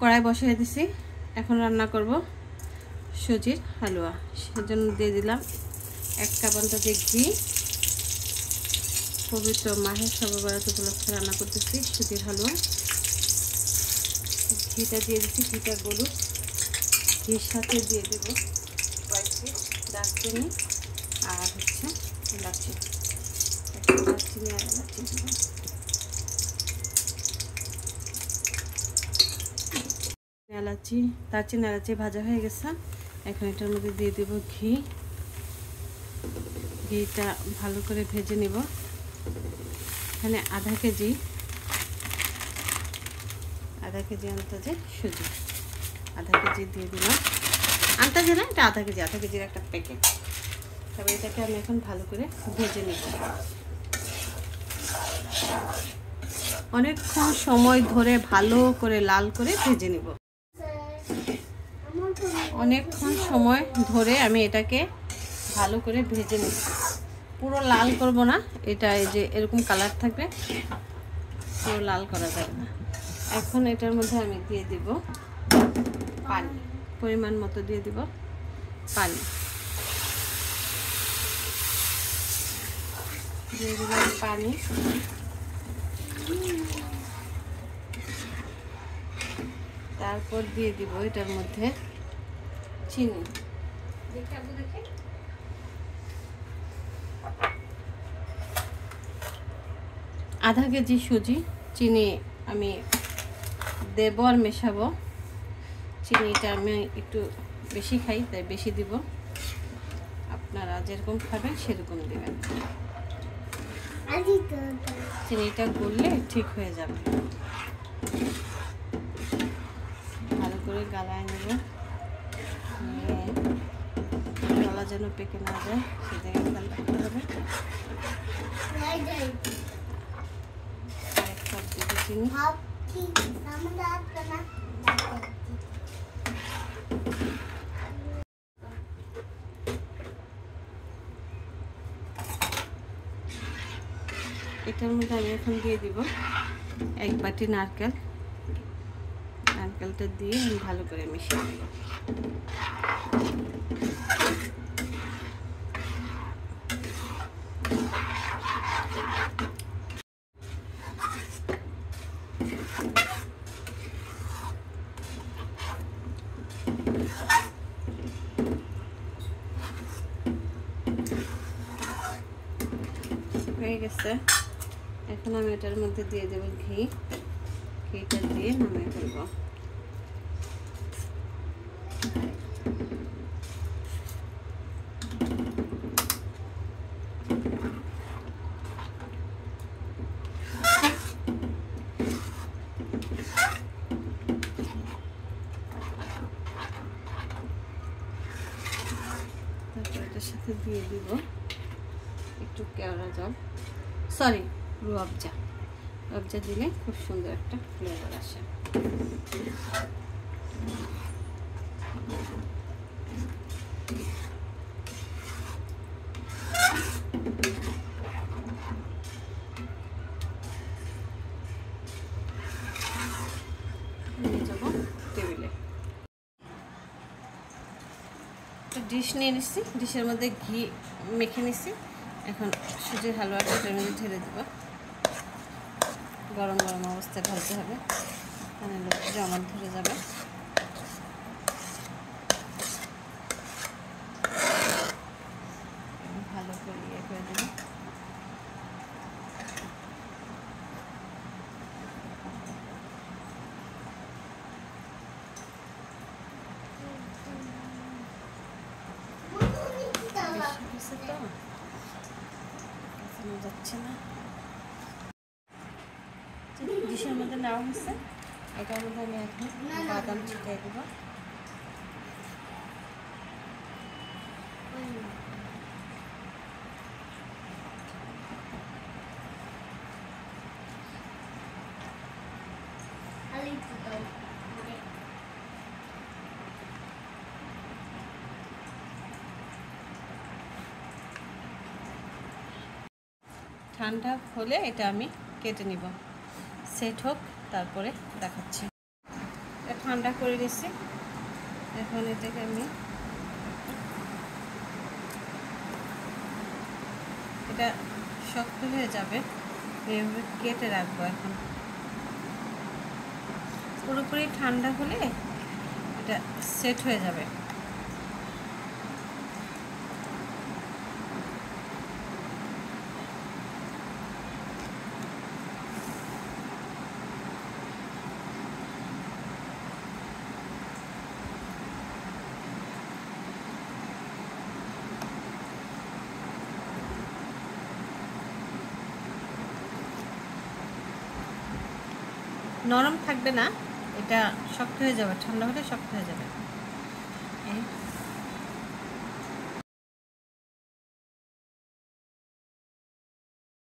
কড়াই বসিয়ে দিছি। এখন রান্না করব সুজির হালুয়া। সেজন্য দিয়ে দিলাম 1 কাপ অন্তত ঘি। পবিত্র মাহে শবে বরাত উপলক্ষে রান্না করতেছি সুজির হালুয়া। ঘিটা দিয়ে দিচ্ছি, ঘিটা গলুক। ঘির সাথে দিয়ে দেব কয়েকটি দারচিনি আর এলাচি। দারচিনি আর এলাচি দেব। দারচিনি এলাচি ভাজা হয়ে গেছে। এখন এটার মধ্যে দিয়ে দেব ঘি। ঘিটা ভালো করে ভেজে নিব। এখানে আধা কেজি আন্দাজে সুজি, আধা কেজি দিয়ে দিলাম। আন্দাজে না, এটা আধা কেজির একটা প্যাকেট। তবে এটাকে আমি এখন ভালো করে ভেজে নিব। অনেকক্ষণ সময় ধরে ভালো করে লাল করে ভেজে নিব। অনেকক্ষণ সময় ধরে আমি এটাকে ভালো করে ভেজে নিব। পুরো লাল করব না, এটা এই যে এরকম কালার থাকবে, পুরো লাল করা যাবে না। এখন এটার মধ্যে আমি দিয়ে দিব পানি, পরিমাণ মতো দিয়ে দিব পানি। দিয়ে দিলাম পানি। তারপর দিয়ে দিব এটার মধ্যে চিনি। আধা কেজি সুজি, চিনি আমি দেব আর মেশাবো। চিনিটা আমি একটু বেশি খাই, তাই বেশি দিব। আপনারা যেরকম খাবেন সেরকম দেবেন। চিনিটা গললে ঠিক হয়ে যাবে। ভালো করে গালায় নেব, গলা যেন পেকে না যায় সেদিকে খেয়াল রাখতে হবে। 1 কাপ দেব চিনি। এটার মধ্যে আমি এখন দিয়ে দিব 1 বাটি নারকেল। নারকেলটা দিয়ে আমি ভালো করে মিশিয়ে দেব। হয়ে গেছে। এখন আমি এটার মধ্যে দিয়ে দেব ঘি। ঘিটা দিয়ে নামিয়ে ফেলবো। তারপর এটার সাথে দিয়ে দিব একটু কেওড়া জল, সরি রুয়াবজা। রুয়াবজা দিলে খুব সুন্দর একটা ফ্লেভার আসে। নিয়ে যাব টেবিলে। ডিশ নিয়ে নিচ্ছি, ডিশের মধ্যে ঘি মেখে নিচ্ছি। এখন সুজির হালুয়াটা এটার মধ্যে ঢেলে দেবো। গরম গরম অবস্থায় ঢালতে হবে, তাহলে জমাট ধরে যাবে। ভালো করে ইয়ে করে দেবো। যাচ্ছে না, ডিশের মধ্যে নেওয়া হচ্ছে। এটার মধ্যে আমি এখন বাদাম ছিটিয়ে দেবো। ঠান্ডা হলে এটা আমি কেটে নিব। সেট হোক, তারপরে দেখাচ্ছি। এটা ঠান্ডা করে নিচ্ছি। এখন এটাকে আমি এটা শক্ত হয়ে যাবে, এভাবে কেটে রাখবো। এখন পুরোপুরি ঠান্ডা হলে এটা সেট হয়ে যাবে। নরম থাকবে না, এটা শক্ত হয়ে যাবে, ঠান্ডা হলে শক্ত হয়ে যাবে।